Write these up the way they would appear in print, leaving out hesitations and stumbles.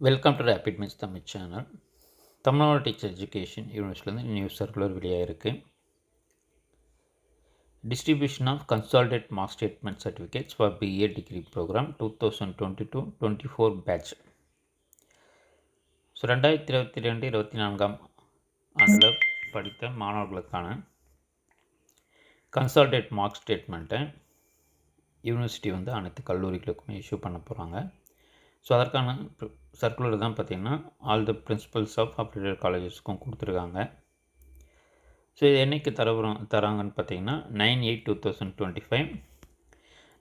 Welcome to rapid minds Tamil channel. Tamil Nadu teacher education யூனிவர்சிட்டியிலேருந்து news circular வெளியாகிருக்கு. Distribution of consolidate mark statement certificates for BA degree program 2022-24 batch. So 2022-24 ஆண்டில் படித்த மாணவர்களுக்கான consolidate mark ஸ்டேட்மெண்ட்டை university அனைத்து கல்லூரிகளுக்குமே issue பண்ண போகிறாங்க. ஸோ அதற்கான சர்க்குலர் தான் பார்த்திங்கன்னா all the principals of affiliated காலேஜஸ்க்கும் கொடுத்துருக்காங்க. ஸோ இது என்றைக்கு தராங்கன்னு பார்த்தீங்கன்னா 9/8/2025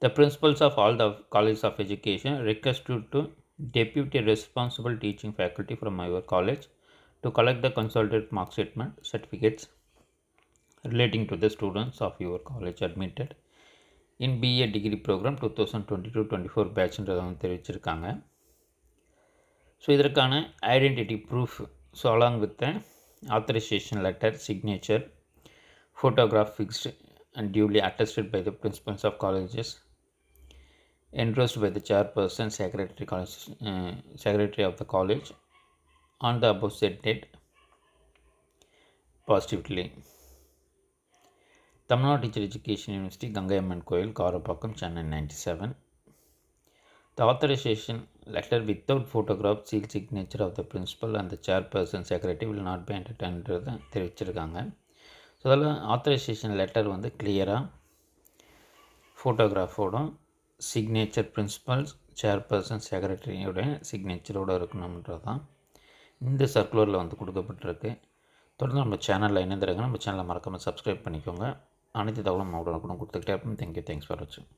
the principals of all the college of education request to deputy responsible teaching faculty from your college to collect the consolidate mark statement certificates relating to the students of your college admitted in BA degree program 2022-24 பேட்ச்ன்றதை தெரிவிச்சிருக்காங்க. So இதற்கான identity proof, so along with authorization letter, signature, photograph fixed and duly attested by the principals of colleges, endorsed by the chairperson, secretary of the college on the above said date positively. Tamil Nadu Teacher Education University, Gangai Amman Koil, Karapakkam, Chennai 97. The authorization letter without photograph, seal signature of the principal and the chairperson secretary will not be entertained தெரிவிச்சிருக்காங்க. So அதில் authorisation letter கிளியராக ஃபோட்டோகிராஃபோட signature principles chairperson செக்ரட்டரியோட சிக்னேச்சரோடு இருக்கணுன்றது தான் இந்த சர்க்குலரில் கொடுக்கப்பட்டிருக்கு. தொடர்ந்து நம்ம சேனலில் இணைந்திருங்க. நம்ம சேனலை மறக்காமல் சப்ஸ்கிரைப் பண்ணிக்கோங்க. அனைத்து தகவலும் உடனுக்குடன் கொடுத்துக்கிட்டே இருப்போம். தேங்க்யூ. தேங்க்ஸ் ஃபார் வாட்சிங்.